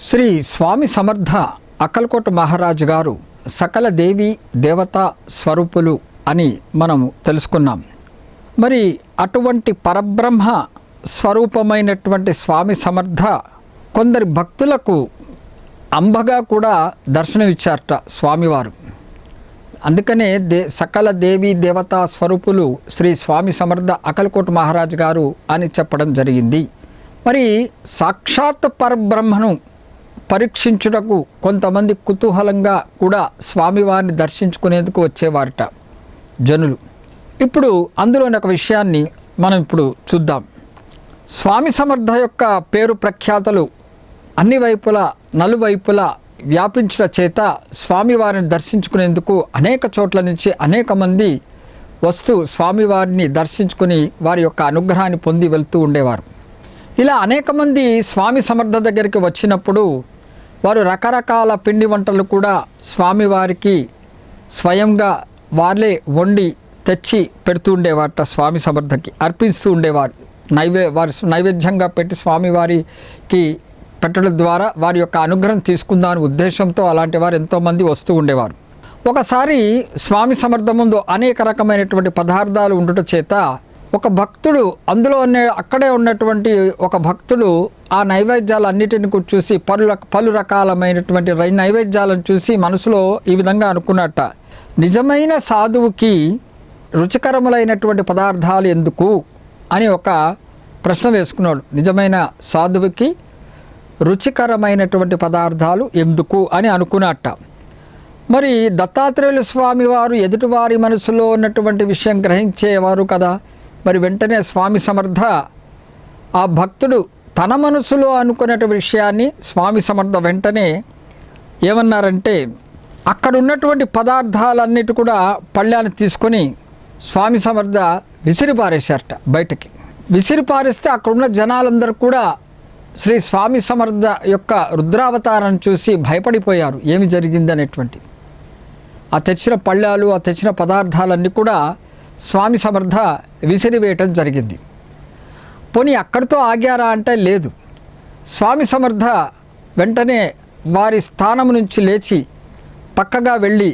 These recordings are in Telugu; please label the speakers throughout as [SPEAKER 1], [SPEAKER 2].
[SPEAKER 1] శ్రీ స్వామి సమర్థ అక్కలకోట మహారాజు గారు సకల దేవి దేవతా స్వరూపులు అని మనం తెలుసుకున్నాం. మరి అటువంటి పరబ్రహ్మ స్వరూపమైనటువంటి స్వామి సమర్థ కొందరి భక్తులకు అంబగా కూడా దర్శనమిచ్చారట స్వామివారు. అందుకనే సకల దేవి దేవతా స్వరూపులు శ్రీ స్వామి సమర్థ అక్కలకోట మహారాజు గారు అని చెప్పడం జరిగింది. మరి సాక్షాత్ పరబ్రహ్మను పరీక్షించుటకు కొంతమంది కుతూహలంగా కూడా స్వామివారిని దర్శించుకునేందుకు వచ్చేవారట జనులు. ఇప్పుడు అందులోని ఒక విషయాన్ని మనం ఇప్పుడు చూద్దాం. స్వామి సమర్థ యొక్క పేరు ప్రఖ్యాతలు అన్ని వైపులా నలువైపులా వ్యాపించుట చేత స్వామివారిని దర్శించుకునేందుకు అనేక చోట్ల నుంచి అనేక మంది వస్తూ స్వామివారిని దర్శించుకుని వారి యొక్క అనుగ్రహాన్ని పొంది వెళ్తూ ఉండేవారు. ఇలా అనేక మంది స్వామి సమర్థ దగ్గరికి వచ్చినప్పుడు వారు రకరకాల పిండి వంటలు కూడా స్వామివారికి స్వయంగా వాళ్ళే వండి తెచ్చి పెడుతూ ఉండేవారట. స్వామి సమర్థకి అర్పిస్తూ ఉండేవారు. వారి నైవేద్యంగా పెట్టి స్వామివారికి పెట్టడం ద్వారా వారి యొక్క అనుగ్రహం తీసుకుందామనే ఉద్దేశంతో అలాంటి వారు ఎంతోమంది వస్తూ ఉండేవారు. ఒకసారి స్వామి సమర్థ ముందు అనేక రకమైనటువంటి పదార్థాలు ఉండుట చేత ఒక భక్తుడు అక్కడే ఉన్నటువంటి ఒక భక్తుడు ఆ నైవేద్యాలన్నిటిని చూసి పలు రకాలమైనటువంటి నైవేద్యాలను చూసి మనసులో ఈ విధంగా అనుకున్నట్ట, నిజమైన సాధువుకి రుచికరములైనటువంటి పదార్థాలు ఎందుకు అని ఒక ప్రశ్న వేసుకున్నాడు. నిజమైన సాధువుకి రుచికరమైనటువంటి పదార్థాలు ఎందుకు అని అనుకున్నట్ట. మరి దత్తాత్రేయులు స్వామి వారు ఎదుటివారి మనసులో ఉన్నటువంటి విషయం గ్రహించేవారు కదా. మరి వెంటనే స్వామి సమర్థ ఆ భక్తుడు తన మనసులో అనుకునే విషయాన్ని స్వామి సమర్థ వెంటనే ఏమన్నారంటే, అక్కడ ఉన్నటువంటి పదార్థాలన్నిటి కూడా పళ్ళాన్ని తీసుకొని స్వామి సమర్థ విసిరిపారేశారట బయటకి. విసిరిపారేస్తే అక్కడ ఉన్న జనాలందరూ కూడా శ్రీ స్వామి సమర్థ యొక్క రుద్రావతారాన్ని చూసి భయపడిపోయారు. ఏమి జరిగిందనేటువంటి ఆ తెచ్చిన పళ్ళాలు ఆ తెచ్చిన పదార్థాలన్నీ కూడా స్వామి సమర్థ విసిరివేయటం జరిగింది. పోనీ అక్కడితో ఆగారా అంటే లేదు. స్వామి సమర్థ వెంటనే వారి స్థానం నుంచి లేచి పక్కగా వెళ్ళి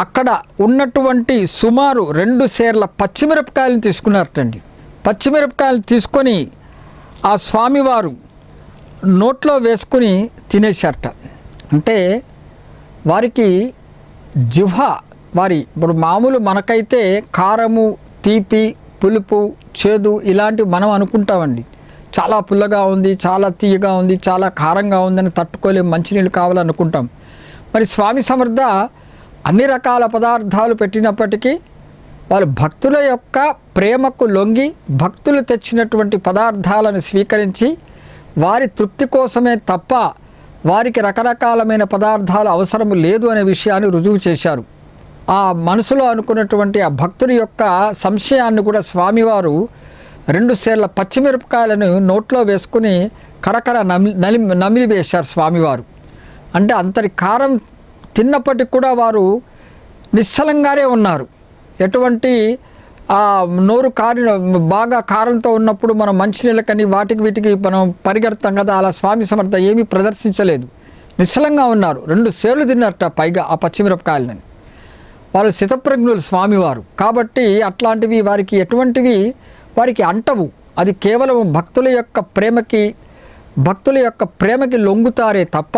[SPEAKER 1] అక్కడ ఉన్నటువంటి సుమారు 2 సేర్ల పచ్చిమిరపకాయలను తీసుకున్నారటండి. పచ్చిమిరపకాయలు తీసుకొని ఆ స్వామివారు నోట్లో వేసుకుని తినేశారట. అంటే వారికి ఇప్పుడు మామూలు మనకైతే కారము తీపి పులుపు చేదు ఇలాంటివి మనం అనుకుంటామండి. చాలా పుల్లగా ఉంది, చాలా తీయగా ఉంది, చాలా కారంగా ఉందని తట్టుకోలేం, మంచినీళ్ళు కావాలనుకుంటాం. మరి స్వామి సమర్థ అన్ని రకాల పదార్థాలు పెట్టినప్పటికీ వారు భక్తుల యొక్క ప్రేమకు లొంగి భక్తులు తెచ్చినటువంటి పదార్థాలను స్వీకరించి వారి తృప్తి కోసమే తప్ప వారికి రకరకాలమైన పదార్థాలు అవసరం లేదు అనే విషయాన్ని రుజువు చేశారు. ఆ మనసులో అనుకున్నటువంటి ఆ భక్తుడి యొక్క సంశయాన్ని కూడా స్వామివారు 2 సేర్ల పచ్చిమిరపకాయలను నోట్లో వేసుకుని కరకర నమిలి వేశారు స్వామివారు. అంటే అంతటి కారం తిన్నప్పటికి కూడా వారు నిశ్చలంగానే ఉన్నారు. ఎటువంటి నోరు బాగా కారంతో ఉన్నప్పుడు మనం మంచినీళ్ళకని వీటికి మనం పరిగెడతాం కదా, అలా స్వామి సమర్థ ఏమీ ప్రదర్శించలేదు. నిశ్చలంగా ఉన్నారు. 2 సేర్లు తిన్నారట పైగా ఆ పచ్చిమిరపకాయలని. వారు స్థితప్రజ్ఞులు స్వామివారు కాబట్టి అట్లాంటివి వారికి ఎటువంటివి వారికి అంటవు. అది కేవలం భక్తుల యొక్క ప్రేమకి లొంగుతారే తప్ప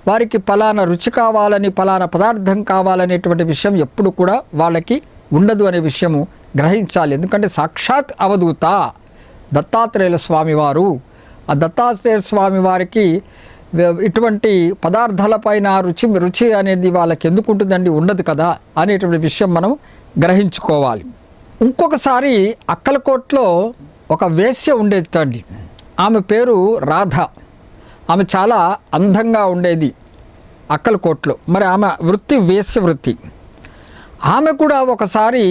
[SPEAKER 1] వారికి పలానా రుచి కావాలని పలానా పదార్థం కావాలనేటువంటి విషయం ఎప్పుడు కూడా వాళ్ళకి ఉండదు అనే విషయము గ్రహించాలి. ఎందుకంటే సాక్షాత్ అవధూత దత్తాత్రేయుల స్వామివారు. ఆ దత్తాత్రేయ స్వామి వారికి ఇటువంటి పదార్థాలపైన రుచి అనేది వాళ్ళకి ఎందుకు ఉంటుందండి, ఉండదు కదా అనేటువంటి విషయం మనం గ్రహించుకోవాలి. ఇంకొకసారి అక్కలకోటలో ఒక వేశ్య ఉండేది తండ్రి. ఆమె పేరు రాధ. ఆమె చాలా అందంగా ఉండేది అక్కలకోటలో. మరి ఆమె వృత్తి వేశ్య వృత్తి. ఆమె కూడా ఒకసారి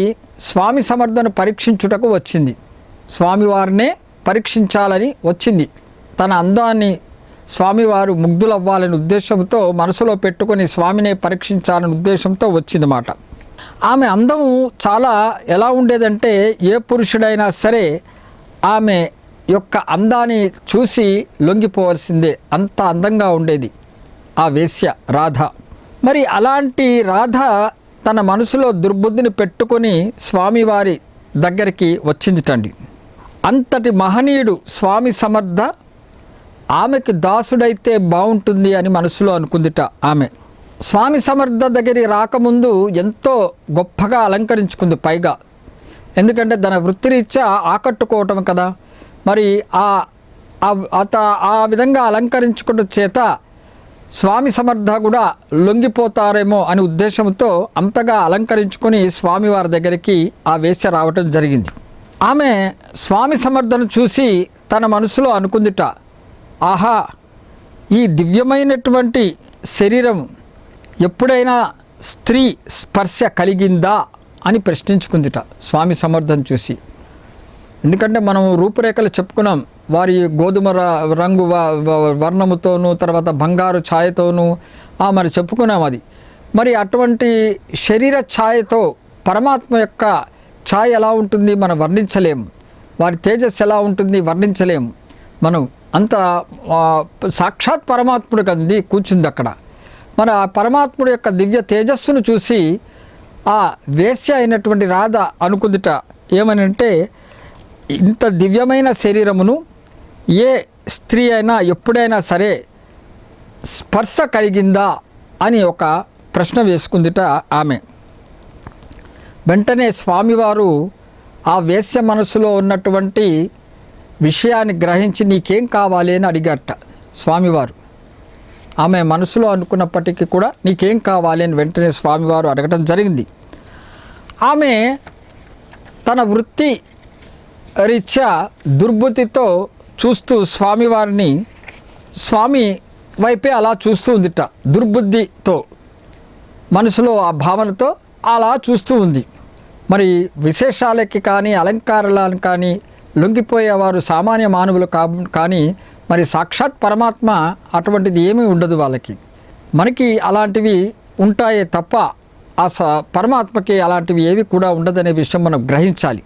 [SPEAKER 1] స్వామి సమర్థను పరీక్షించుటకు వచ్చింది. స్వామివారినే పరీక్షించాలని వచ్చింది. తన అందాన్ని స్వామివారు ముగ్ధులవ్వాలనే ఉద్దేశంతో మనసులో పెట్టుకొని స్వామినే పరీక్షించాలనే ఉద్దేశంతో వచ్చిందన్నమాట. ఆమె అందము చాలా ఎలా ఉండేదంటే ఏ పురుషుడైనా సరే ఆమె యొక్క అందాన్ని చూసి లొంగిపోవలసిందే, అంత అందంగా ఉండేది ఆ వేశ్య రాధ. మరి అలాంటి రాధ తన మనసులో దుర్బుద్ధిని పెట్టుకొని స్వామివారి దగ్గరికి వచ్చిందిటండి. అంతటి మహనీయుడు స్వామి సమర్థ ఆమెకి దాసుడైతే బాగుంటుంది అని మనసులో అనుకుందిట ఆమె. స్వామి సమర్థ దగ్గరికి రాకముందు ఎంతో గొప్పగా అలంకరించుకుంది పైగా, ఎందుకంటే తన వృత్తిరీత్యా ఆకట్టుకోవటం కదా. మరి ఆ విధంగా అలంకరించుకోవడం చేత స్వామి సమర్థ కూడా లొంగిపోతారేమో అనే ఉద్దేశంతో అంతగా అలంకరించుకొని స్వామివారి దగ్గరికి ఆ వేశ్య రావటం జరిగింది. ఆమె స్వామి సమర్థను చూసి తన మనసులో అనుకుందిట, ఆహా, ఈ దివ్యమైనటువంటి శరీరం ఎప్పుడైనా స్త్రీ స్పర్శ కలిగిందా అని ప్రశ్నించుకుందిట స్వామి సమర్థను చూసి. ఎందుకంటే మనం రూపురేఖలు చెప్పుకున్నాం, వారి గోధుమ రంగు వర్ణముతోనూ తర్వాత బంగారు ఛాయతోనూ మరి చెప్పుకున్నాం అది. మరి అటువంటి శరీర ఛాయతో పరమాత్మ యొక్క ఛాయ ఎలా ఉంటుంది మనం వర్ణించలేము, వారి తేజస్సు ఎలా ఉంటుంది వర్ణించలేము మనం. అంత సాక్షాత్ పరమాత్ముడు కదండి కూర్చుంది అక్కడ. మన ఆ పరమాత్ముడు యొక్క దివ్య తేజస్సును చూసి ఆ వేశ్య అయినటువంటి రాధ అనుకుందిట ఏమని అంటే, ఇంత దివ్యమైన శరీరమును ఏ స్త్రీ అయినా ఎప్పుడైనా సరే స్పర్శ కలిగిందా అని ఒక ప్రశ్న వేసుకుందిట ఆమె. వెంటనే స్వామివారు ఆ వేశ్య మనసులో ఉన్నటువంటి విషయాన్ని గ్రహించి నీకేం కావాలి అని అడిగారట స్వామివారు. ఆమె మనసులో అనుకున్నప్పటికీ కూడా నీకేం కావాలి అని వెంటనే స్వామివారు అడగటం జరిగింది. ఆమె తన వృత్తి రీత్యా దుర్బుద్ధితో చూస్తూ స్వామివారిని స్వామి వైపే అలా చూస్తూ ఉందిట, దుర్బుద్ధితో మనసులో ఆ భావనతో అలా చూస్తూ ఉంది. మరి విశేషాలకి కానీ అలంకారాలను కానీ లొంగిపోయేవారు సామాన్య మానవులు కానీ మరి సాక్షాత్ పరమాత్మ అటువంటిది ఏమీ ఉండదు వాళ్ళకి. మనకి అలాంటివి ఉంటాయే తప్ప ఆ పరమాత్మకి అలాంటివి ఏవి కూడా ఉండదనే విషయం మనం గ్రహించాలి.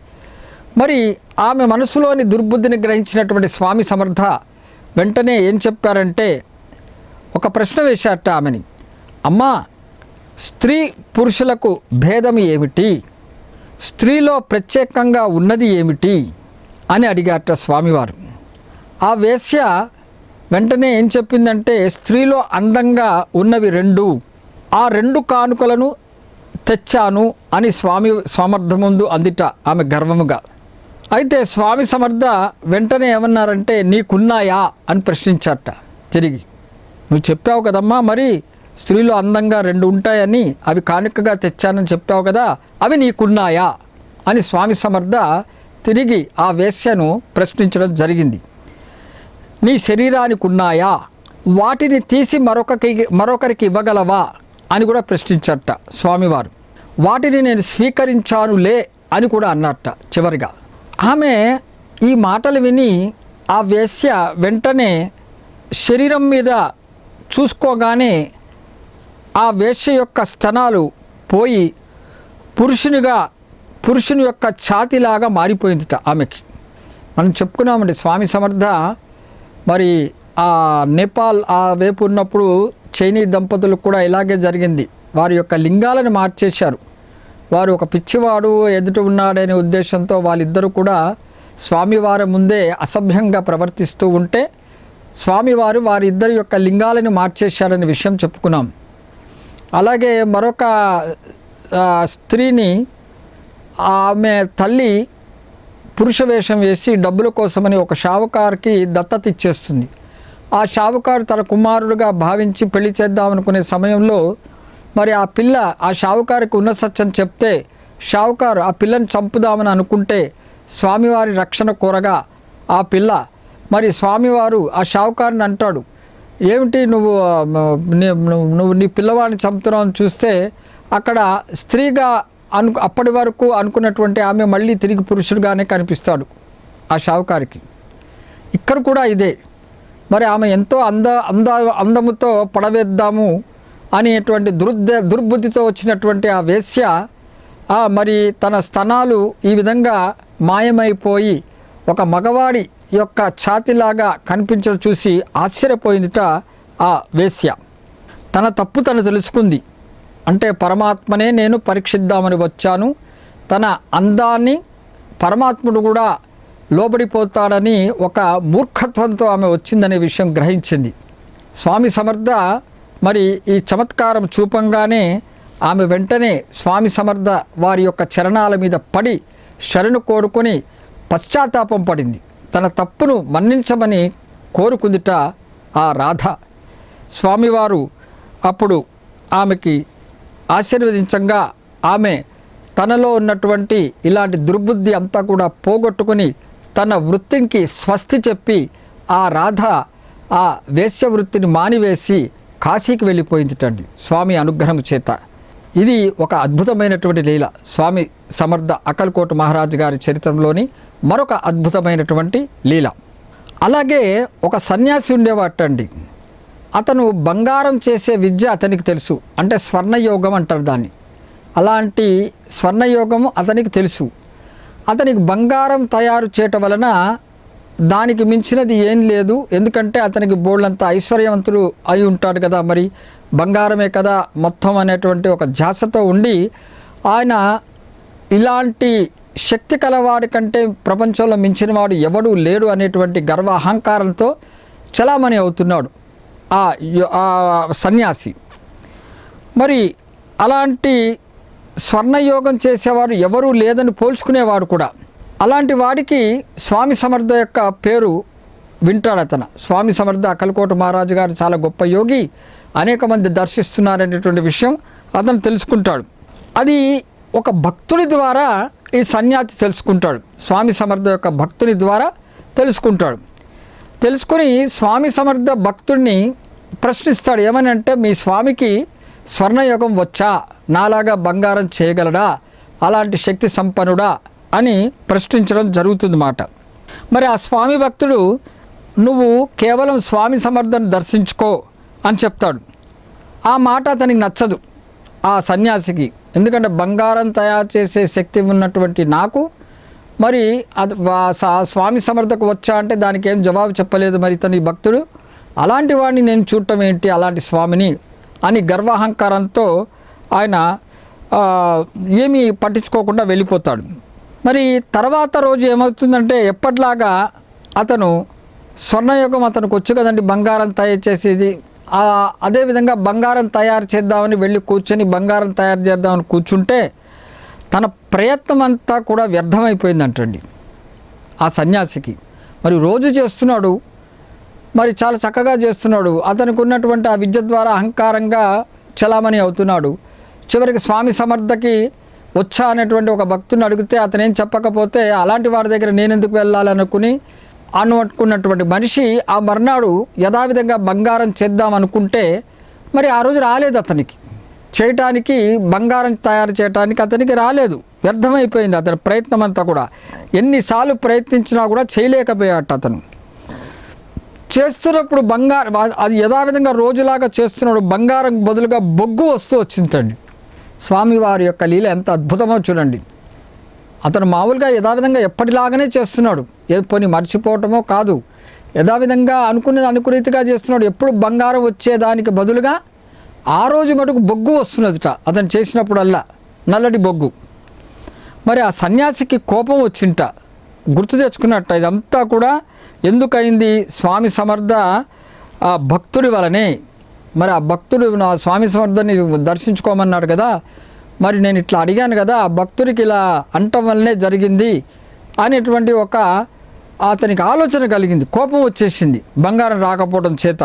[SPEAKER 1] మరి ఆమె మనసులోని దుర్బుద్ధిని గ్రహించినటువంటి స్వామి సమర్థ వెంటనే ఏం చెప్పారంటే ఒక ప్రశ్న వేశారట ఆమెని, అమ్మా, స్త్రీ పురుషులకు భేదం ఏమిటి, స్త్రీలో ప్రత్యేకంగా ఉన్నది ఏమిటి అని అడిగారట స్వామివారు. ఆ వేశ్య వెంటనే ఏం చెప్పిందంటే, స్త్రీలో అందంగా ఉన్నవి రెండు, ఆ రెండు కానుకలను తెచ్చాను అని స్వామి సమర్థ ముందు అందిట ఆమె గర్వముగా. అయితే స్వామి సమర్థ వెంటనే ఏమన్నారంటే, నీకున్నాయా అని ప్రశ్నించారట తిరిగి. నువ్వు చెప్పావు కదమ్మా, మరి స్త్రీలో అందంగా రెండు ఉంటాయని, అవి కానుకగా తెచ్చానని చెప్పావు కదా, అవి నీకున్నాయా అని స్వామి సమర్థ తిరిగి ఆ వేశ్యను ప్రశ్నించడం జరిగింది. నీ శరీరానికి ఉన్నాయా, వాటిని తీసి మరొకరికి ఇవ్వగలవా అని కూడా ప్రశ్నించట స్వామివారు. వాటిని నేను స్వీకరించానులే అని కూడా అన్నట్ట చివరిగా. ఆమె ఈ మాటలు విని ఆ వేశ్య వెంటనే శరీరం మీద చూసుకోగానే ఆ వేశ్య యొక్క స్తనాలు పోయి పురుషుని యొక్క ఛాతిలాగా మారిపోయిందిట ఆమెకి. మనం చెప్పుకున్నామండి స్వామి సమర్థ మరి ఆ నేపాల్ ఆ వైపు ఉన్నప్పుడు చైనీ దంపతులకు కూడా ఇలాగే జరిగింది. వారి యొక్క లింగాలను మార్చేశారు. వారు ఒక పిచ్చివాడు ఎదుట ఉన్నాడనే ఉద్దేశంతో వాళ్ళిద్దరూ కూడా స్వామివారి ముందే అసభ్యంగా ప్రవర్తిస్తూ ఉంటే స్వామివారు వారిద్దరి యొక్క లింగాలను మార్చేశారనే విషయం చెప్పుకున్నాం. అలాగే మరొక స్త్రీని ఆమె తల్లి పురుష వేషం వేసి డబ్బుల కోసమని ఒక షావుకారుకి దత్తత ఇచ్చేస్తుంది. ఆ షావుకారు తన కుమారుడుగా భావించి పెళ్లి చేద్దామనుకునే సమయంలో మరి ఆ పిల్ల ఆ షావుకారికి ఉన్న సత్యం చెప్తే షావుకారు ఆ పిల్లని చంపుదామని అనుకుంటే స్వామివారి రక్షణ కోరగా ఆ పిల్ల మరి స్వామివారు ఆ షావుకారుని అంటాడు, ఏమిటి నువ్వు నీ పిల్లవాడిని చంపుతున్నావు అని చూస్తే అక్కడ స్త్రీగా అప్పటి వరకు అనుకున్నటువంటి ఆమె మళ్ళీ తిరిగి పురుషుడిగానే కనిపిస్తాడు ఆ షావుకారికి. ఇక్కడ కూడా ఇదే. మరి ఆమె ఎంతో అందముతో పడవేద్దాము అనేటువంటి దుర్బుద్ధితో వచ్చినటువంటి ఆ వేశ్య మరి తన స్తనాలు ఈ విధంగా మాయమైపోయి ఒక మగవాడి యొక్క ఛాతిలాగా కనిపించడం చూసి ఆశ్చర్యపోయిందిట ఆ వేశ్య. తన తప్పు తను తెలుసుకుంది. అంటే పరమాత్మనే నేను పరీక్షిద్దామని వచ్చాను, తన అందాన్ని పరమాత్ముడు కూడా లోబడిపోతాడని ఒక మూర్ఖత్వంతో ఆమె వచ్చిందనే విషయం గ్రహించింది. స్వామి సమర్థ మరి ఈ చమత్కారం చూపంగానే ఆమె వెంటనే స్వామి సమర్థ వారి యొక్క చరణాల మీద పడి శరణు కోరుకొని పశ్చాత్తాపం పడింది. తన తప్పును మన్నించమని కోరుకుందిట ఆ రాధ. స్వామివారు అప్పుడు ఆమెకి ఆశీర్వదించంగా ఆమె తనలో ఉన్నటువంటి ఇలాంటి దుర్బుద్ధి అంతా కూడా పోగొట్టుకుని తన వృత్తికి స్వస్తి చెప్పి ఆ రాధ ఆ వేశ్య వృత్తిని మానివేసి కాశీకి వెళ్ళిపోయిందిటండి స్వామి అనుగ్రహం చేత. ఇది ఒక అద్భుతమైనటువంటి లీల. స్వామి సమర్థ అక్కల్కోట మహారాజు గారి చరిత్రలోని మరొక అద్భుతమైనటువంటి లీల. అలాగే ఒక సన్యాసి ఉండేవాటండి. అతను బంగారం చేసే విద్య అతనికి తెలుసు. అంటే స్వర్ణయోగం అంటారు దాన్ని. అలాంటి స్వర్ణయోగము అతనికి తెలుసు. అతనికి బంగారం తయారు చేయటం వలన దానికి మించినది ఏం లేదు. ఎందుకంటే అతనికి బోళ్ళంత ఐశ్వర్యవంతుడు అయి ఉంటాడు కదా, మరి బంగారమే కదా మొత్తం అనేటువంటి ఒక ధ్యాసతో ఉండి ఆయన ఇలాంటి శక్తి కలవాడి కంటే ప్రపంచంలో మించిన వాడు ఎవడూ లేడు అనేటువంటి గర్వ అహంకారంతో చలామణి అవుతున్నాడు ఆ సన్యాసి. మరి అలాంటి స్వర్ణయోగం చేసేవాడు ఎవరూ లేదని పోల్చుకునేవాడు కూడా. అలాంటి వాడికి స్వామి సమర్థ యొక్క పేరు వింటాడు అతను. స్వామి సమర్థ అక్కల్కోట మహారాజు గారు చాలా గొప్ప యోగి, అనేక మంది దర్శిస్తున్నారనేటువంటి విషయం అతను తెలుసుకుంటాడు. అది ఒక భక్తుడి ద్వారా ఈ సన్యాసి తెలుసుకుంటాడు. స్వామి సమర్థ యొక్క భక్తుని ద్వారా తెలుసుకుంటాడు. తెలుసుకుని స్వామి సమర్థ భక్తుడిని ప్రశ్నిస్తాడు. ఏమని అంటే, మీ స్వామికి స్వర్ణయోగం వచ్చా, నాలాగా బంగారం చేయగలడా, అలాంటి శక్తి సంపన్నుడా అని ప్రశ్నించడం జరుగుతుందన్నమాట. మరి ఆ స్వామి భక్తుడు నువ్వు కేవలం స్వామి సమర్థను దర్శించుకో అని చెప్తాడు. ఆ మాట అతనికి నచ్చదు ఆ సన్యాసికి. ఎందుకంటే బంగారం తయారు చేసే శక్తి ఉన్నటువంటి నాకు మరి అది స్వామి సమర్థకు వచ్చా అంటే దానికి ఏం జవాబు చెప్పలేదు. మరి ఇతని భక్తుడు అలాంటి వాడిని నేను చూడటం ఏంటి, అలాంటి స్వామిని అని గర్వాహంకారంతో ఆయన ఏమీ పట్టించుకోకుండా వెళ్ళిపోతాడు. మరి తర్వాత రోజు ఏమవుతుందంటే, ఎప్పటిలాగా అతను స్వర్ణయోగం అతనికి వచ్చు కదండి బంగారం తయారు చేసేది. అదేవిధంగా బంగారం తయారు చేద్దామని వెళ్ళి కూర్చొని బంగారం తయారు చేద్దామని కూర్చుంటే తన ప్రయత్నం అంతా కూడా వ్యర్థమైపోయిందంటండి ఆ సన్యాసికి. మరి రోజు చేస్తున్నాడు, మరి చాలా చక్కగా చేస్తున్నాడు. అతనికి ఉన్నటువంటి ఆ విద్య ద్వారా అహంకారంగా చలామణి అవుతున్నాడు. చివరికి స్వామి సమర్థకి వచ్చా అనేటువంటి ఒక భక్తుని అడిగితే అతను ఏం చెప్పకపోతే అలాంటి వారి దగ్గర నేను ఎందుకు వెళ్ళాలనుకుని అనుకున్నటువంటి మనిషి ఆ మర్నాడు యథావిధంగా బంగారం చేద్దాం అనుకుంటే మరి ఆ రోజు రాలేదు అతనికి. చేయటానికి బంగారం తయారు చేయడానికి అతనికి రాలేదు, వ్యర్థమైపోయింది అతని ప్రయత్నం అంతా కూడా. ఎన్నిసార్లు ప్రయత్నించినా కూడా చేయలేకపోయాట అతను. చేస్తున్నప్పుడు బంగారం అది యథావిధంగా రోజులాగా చేస్తున్నాడు, బంగారం బదులుగా బొగ్గు వస్తూ వచ్చిందండి. స్వామివారి యొక్క లీల ఎంత అద్భుతమో చూడండి. అతను మామూలుగా యథావిధంగా ఎప్పటిలాగానే చేస్తున్నాడు, పోనీ మర్చిపోవటమో కాదు, యథావిధంగా అనుకునేది అనుకురీతిగా చేస్తున్నాడు. ఎప్పుడు బంగారం వచ్చేదానికి బదులుగా ఆ రోజు మటుకు బొగ్గు వస్తున్నదిట అతను చేసినప్పుడల్లా, నల్లటి బొగ్గు. మరి ఆ సన్యాసికి కోపం వచ్చింట, గుర్తు తెచ్చుకున్నట్ట ఇదంతా కూడా ఎందుకయింది, స్వామి సమర్థ ఆ భక్తుడి వలనే. మరి ఆ భక్తుడు నా స్వామి సమర్థని దర్శించుకోమన్నాడు కదా, మరి నేను ఇట్లా అడిగాను కదా, ఆ భక్తుడికి ఇలా అంటం వల్లనే జరిగింది అనేటువంటి ఒక అతనికి ఆలోచన కలిగింది, కోపం వచ్చేసింది బంగారం రాకపోవడం చేత.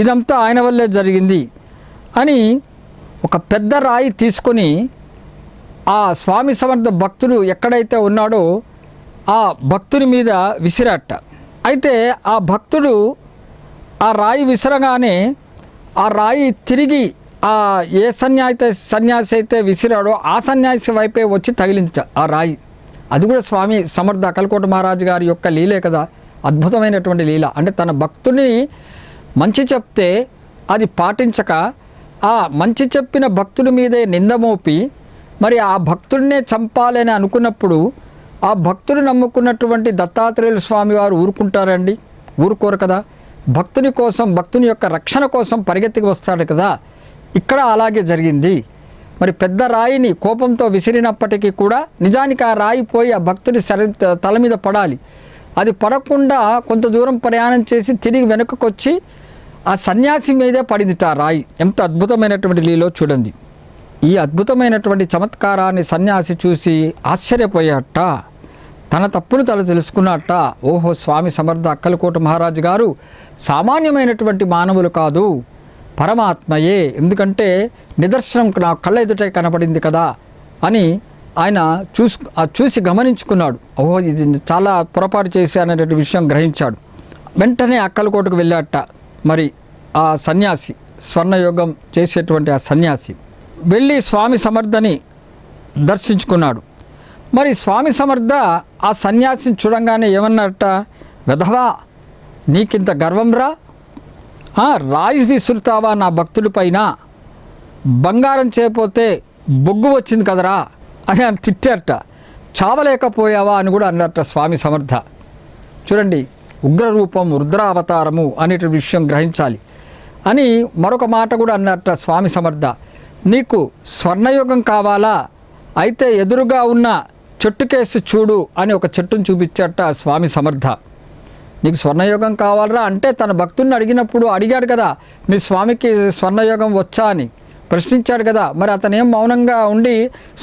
[SPEAKER 1] ఇదంతా ఆయన వల్లే జరిగింది అని ఒక పెద్ద రాయి తీసుకొని ఆ స్వామి సమర్థ భక్తుడు ఎక్కడైతే ఉన్నాడో ఆ భక్తుని మీద విసిరాట. అయితే ఆ భక్తుడు ఆ రాయి విసరగానే ఆ రాయి తిరిగి ఆ ఏ సన్యాసి అయితే విసిరాడో ఆ సన్యాసి వైపే వచ్చి తగిలిందిట ఆ రాయి. అది కూడా స్వామి సమర్థ అక్కల్కోట మహారాజు గారి యొక్క లీలే కదా, అద్భుతమైనటువంటి లీల. అంటే తన భక్తుని మంచి చెప్తే అది పాటించక ఆ మంచి చెప్పిన భక్తుడి మీదే నిందమోపి మరి ఆ భక్తుడినే చంపాలని అనుకున్నప్పుడు ఆ భక్తుడు నమ్ముకున్నటువంటి దత్తాత్రేయుల స్వామి వారు ఊరుకుంటారండి? ఊరుకోరు కదా. భక్తుని కోసం, భక్తుని యొక్క రక్షణ కోసం పరిగెత్తికి వస్తాడు కదా. ఇక్కడ అలాగే జరిగింది. మరి పెద్ద రాయిని కోపంతో విసిరినప్పటికీ కూడా నిజానికి ఆ రాయి పోయి ఆ భక్తుడి తల మీద పడాలి. అది పడకుండా కొంత దూరం ప్రయాణం చేసి తిరిగి వెనుకకు వచ్చి ఆ సన్యాసి మీదే పడిందిట ఆ రాయి. ఎంత అద్భుతమైనటువంటి లీలో చూడండి. ఈ అద్భుతమైనటువంటి చమత్కారాన్ని సన్యాసి చూసి ఆశ్చర్యపోయాట. తన తప్పును తను తెలుసుకున్నట్ట. ఓహో, స్వామి సమర్థ అక్కలకోట మహారాజు గారు సామాన్యమైనటువంటి మానవులు కాదు, పరమాత్మయే. ఎందుకంటే నిదర్శనం నా కళ్ళ ఎదుటే కనపడింది కదా అని ఆయన చూసి గమనించుకున్నాడు. ఓహో, ఇది చాలా పొరపాటు చేశాననే విషయం గ్రహించాడు. వెంటనే అక్కలకోటకు వెళ్ళాట. మరి ఆ సన్యాసి, స్వర్ణయోగం చేసేటువంటి ఆ సన్యాసి వెళ్ళి స్వామి సమర్థని దర్శించుకున్నాడు. మరి స్వామి సమర్థ ఆ సన్యాసిని చూడంగానే ఏమన్నారట, వెధవా, నీకింత గర్వం రా, రాయి విసురుతావా నా భక్తుడి పైన, బంగారం చేయకపోతే బొగ్గు వచ్చింది కదరా అని ఆయన తిట్టారట. చావలేకపోయావా అని కూడా అన్నారట స్వామి సమర్థ. చూడండి, ఉగ్రరూపం, రుద్రావతారము అనే విషయం గ్రహించాలి అని మరొక మాట కూడా అన్నారట స్వామి సమర్థ. నీకు స్వర్ణయుగం కావాలా? అయితే ఎదురుగా ఉన్న చెట్టు కేసు చూడు అని ఒక చెట్టును చూపించాట స్వామి సమర్థ. నీకు స్వర్ణయోగం కావాలరా అంటే తన భక్తుడిని అడిగాడు కదా, మీ స్వామికి స్వర్ణయోగం వచ్చా అని ప్రశ్నించాడు కదా. మరి అతను ఏం మౌనంగా ఉండి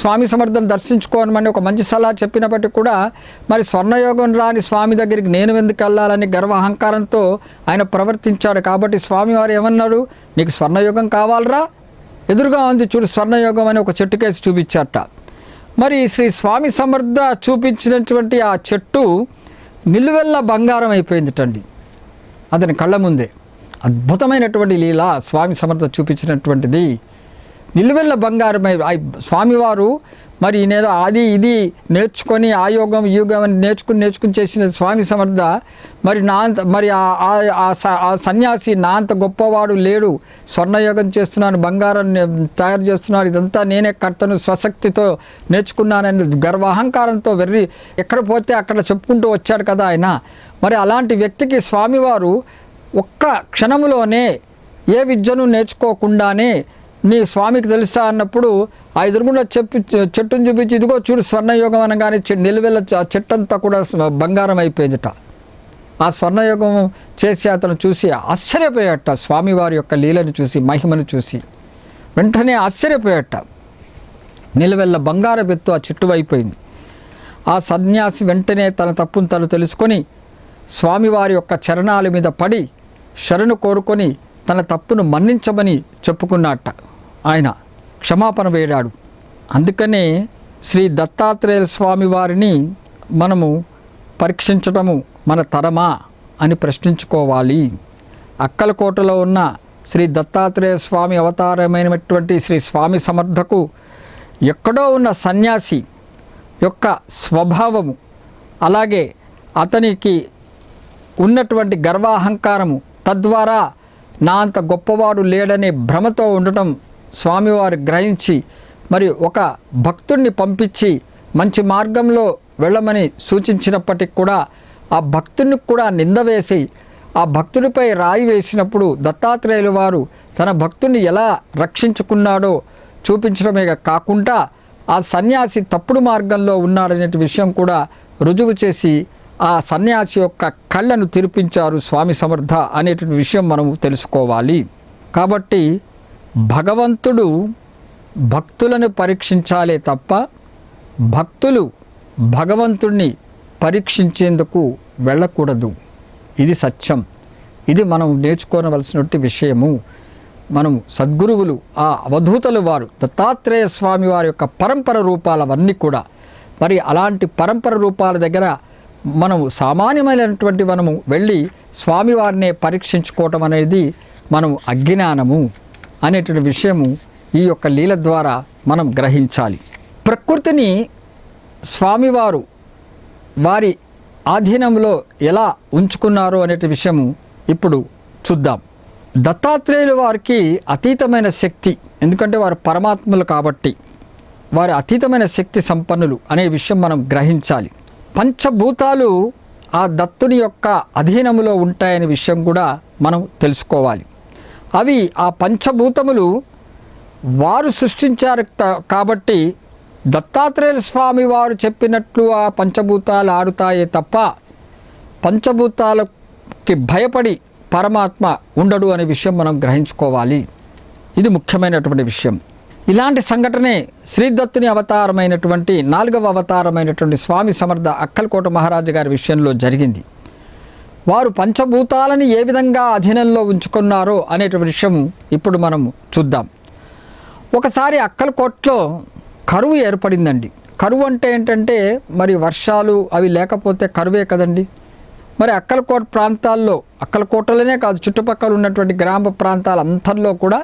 [SPEAKER 1] స్వామి సమర్థను దర్శించుకోనమని ఒక మంచి సలహా చెప్పినప్పటికీ కూడా మరి స్వర్ణయోగం రాని స్వామి దగ్గరికి నేను ఎందుకు వెళ్ళాలని గర్వ అహంకారంతో ఆయన ప్రవర్తించాడు. కాబట్టి స్వామివారు ఏమన్నాడు, నీకు స్వర్ణయోగం కావాలరా, ఎదురుగా ఉంది చూడు స్వర్ణయోగం అని ఒక చెట్టు కేసి చూపించాట. మరి శ్రీ స్వామి సమర్థ చూపించినటువంటి ఆ చెట్టు నిలువెల్ల బంగారం అయిపోయిందిటండి అతని కళ్ళ ముందే. అద్భుతమైనటువంటి లీల స్వామి సమర్థ చూపించినటువంటిది. నిలువెల్ల బంగారమై స్వామివారు మరి నేను అది ఇది నేర్చుకొని ఆ యోగం ఈ యోగం అని నేర్చుకుని చేసిన స్వామి సమర్థ మరి ఆ సన్యాసి నా అంత గొప్పవాడు లేడు, స్వర్ణయోగం చేస్తున్నాను, బంగారం తయారు చేస్తున్నాను, ఇదంతా నేనే కర్తను, స్వశక్తితో నేర్చుకున్నానని గర్వాహంకారంతో వెర్రి ఎక్కడ పోతే అక్కడ చెప్పుకుంటూ వచ్చాడు కదా ఆయన. మరి అలాంటి వ్యక్తికి స్వామివారు ఒక్క క్షణంలోనే ఏ విద్యను నేర్చుకోకుండానే నీ స్వామికి తెలుసా అన్నప్పుడు ఆ ఎదురుగుండా చెట్టును చూపించి ఇదిగో చూడు స్వర్ణయోగం అనగానే నిలువెల్ల చెట్టంతా కూడా బంగారం అయిపోయిందిట. ఆ స్వర్ణయోగం చేసి అతను చూసి ఆశ్చర్యపోయాట. స్వామివారి యొక్క లీలను చూసి, మహిమను చూసి వెంటనే ఆశ్చర్యపోయాట. నిలువెల్ల బంగారం ఎత్తు ఆ చెట్టు అయిపోయింది. ఆ సన్యాసి వెంటనే తన తప్పును తను తెలుసుకొని స్వామివారి యొక్క చరణాల మీద పడి శరణు కోరుకొని తన తప్పును మన్నించమని చెప్పుకున్నట్ట. ఆయన క్షమాపణ వేడాడు. అందుకనే శ్రీ దత్తాత్రేయ స్వామి వారిని మనము పరీక్షించటము మన తరమా అని ప్రశ్నించుకోవాలి. అక్కలకోటలో ఉన్న శ్రీ దత్తాత్రేయ స్వామి అవతారమైనటువంటి శ్రీ స్వామి సమర్థకు ఎక్కడో ఉన్న సన్యాసి యొక్క స్వభావము, అలాగే అతనికి ఉన్నటువంటి గర్వాహంకారము, తద్వారా నా అంత గొప్పవాడు లేడనే భ్రమతో ఉండటం స్వామివారు గ్రహించి మరి ఒక భక్తుడిని పంపించి మంచి మార్గంలో వెళ్ళమని సూచించినప్పటికి కూడా ఆ భక్తుడిని కూడా నింద వేసి ఆ భక్తుడిపై రాయి వేసినప్పుడు దత్తాత్రేయుల వారు తన భక్తుడిని ఎలా రక్షించుకున్నాడో చూపించడమే కాకుండా ఆ సన్యాసి తప్పుడు మార్గంలో ఉన్నాడనే విషయం కూడా రుజువు చేసి ఆ సన్యాసి యొక్క కళ్ళను తెరిపించారు స్వామి సమర్థ అనేటువంటి విషయం మనము తెలుసుకోవాలి. కాబట్టి భగవంతుడు భక్తులను పరీక్షించాలే తప్ప భక్తులు భగవంతుడిని పరీక్షించేందుకు వెళ్ళకూడదు. ఇది సత్యం. ఇది మనం నేర్చుకోవలసినటువంటి విషయము. మనం సద్గురువులు, ఆ అవధూతలు వారు దత్తాత్రేయ స్వామి వారి యొక్క పరంపర రూపాలవన్నీ కూడా మరి అలాంటి పరంపర రూపాల దగ్గర మనము సామాన్యమైనటువంటి మనము వెళ్ళి స్వామివారినే పరీక్షించుకోవటం అనేది మనం అజ్ఞానము అనేటువంటి విషయము ఈ యొక్క లీల ద్వారా మనం గ్రహించాలి. ప్రకృతిని స్వామివారు వారి ఆధీనంలో ఎలా ఉంచుకున్నారో అనే విషయము ఇప్పుడు చూద్దాం. దత్తాత్రేయుల వారికి అతీతమైన శక్తి, ఎందుకంటే వారు పరమాత్మలు కాబట్టి వారి అతీతమైన శక్తి సంపన్నులు అనే విషయం మనం గ్రహించాలి. పంచభూతాలు ఆ దత్తుని యొక్క అధీనములో ఉంటాయనే విషయం కూడా మనం తెలుసుకోవాలి. అవి ఆ పంచభూతములు వారు సృష్టించారు కాబట్టి దత్తాత్రేయ స్వామి వారు చెప్పినట్లు ఆ పంచభూతాలు ఆడుతాయే తప్ప పంచభూతాలకి భయపడి పరమాత్మ ఉండడు అనే విషయం మనం గ్రహించుకోవాలి. ఇది ముఖ్యమైనటువంటి విషయం. ఇలాంటి సంఘటనే శ్రీదత్తుని అవతారమైనటువంటి 4వ అవతారమైనటువంటి స్వామి సమర్థ అక్కలకోట మహారాజు గారి విషయంలో జరిగింది. వారు పంచభూతాలని ఏ విధంగా అధీనంలో ఉంచుకున్నారో అనేటువంటి విషయం ఇప్పుడు మనం చూద్దాం. ఒకసారి అక్కలకోటలో కరువు ఏర్పడిందండి. కరువు అంటే ఏంటంటే మరి వర్షాలు అవి లేకపోతే కరువే కదండి. మరి అక్కలకోట ప్రాంతాల్లో, అక్కలకోటలోనే కాదు చుట్టుపక్కల ఉన్నటువంటి గ్రామ ప్రాంతాలంతల్లో కూడా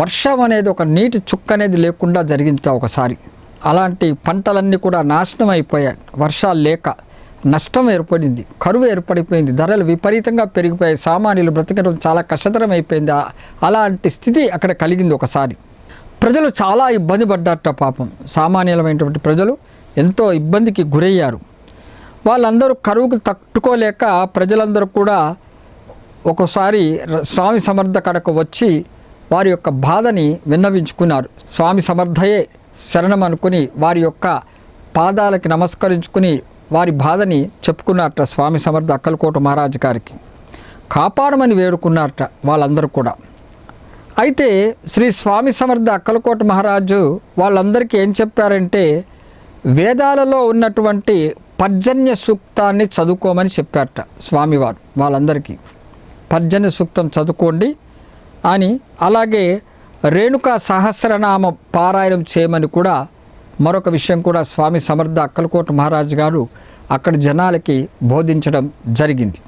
[SPEAKER 1] వర్షం అనేది ఒక నీటి చుక్క అనేది లేకుండా జరిగింది ఒకసారి. అలాంటి పంటలన్నీ కూడా నాశనం అయిపోయాయి. వర్షాలు లేక నష్టం ఏర్పడింది, కరువు ఏర్పడిపోయింది, ధరలు విపరీతంగా పెరిగిపోయాయి, సామాన్యులు బ్రతకడం చాలా కష్టతరం అయిపోయింది. అలాంటి స్థితి అక్కడ కలిగింది ఒకసారి. ప్రజలు చాలా ఇబ్బంది పడ్డారట పాపం. సామాన్యులమైనటువంటి ప్రజలు ఎంతో ఇబ్బందికి గురయ్యారు. వాళ్ళందరూ కరువుకు తట్టుకోలేక ప్రజలందరూ కూడా ఒకసారి స్వామి సమర్థ కడకు వచ్చి వారి యొక్క బాధని విన్నవించుకున్నారు. స్వామి సమర్థయే శరణం అనుకుని వారి యొక్క పాదాలకి నమస్కరించుకుని వారి బాధని చెప్పుకున్నారట. స్వామి సమర్థ అక్కలకోట మహారాజు గారికి కాపాడమని వేడుకున్నారట వాళ్ళందరూ కూడా. అయితే శ్రీ స్వామి సమర్థ అక్కలకోట మహారాజు వాళ్ళందరికీ ఏం చెప్పారంటే వేదాలలో ఉన్నటువంటి పర్జన్య సూక్తాన్ని చదువుకోమని చెప్పారట స్వామివారు వాళ్ళందరికీ. పర్జన్య సూక్తం చదువుకోండి అని, అలాగే రేణుకా సహస్రనామ పారాయణం చేయమని కూడా మరొక విషయం కూడా స్వామి సమర్థ అక్కలకోట మహారాజు గారు అక్కడి జనాలకి బోధించడం జరిగింది.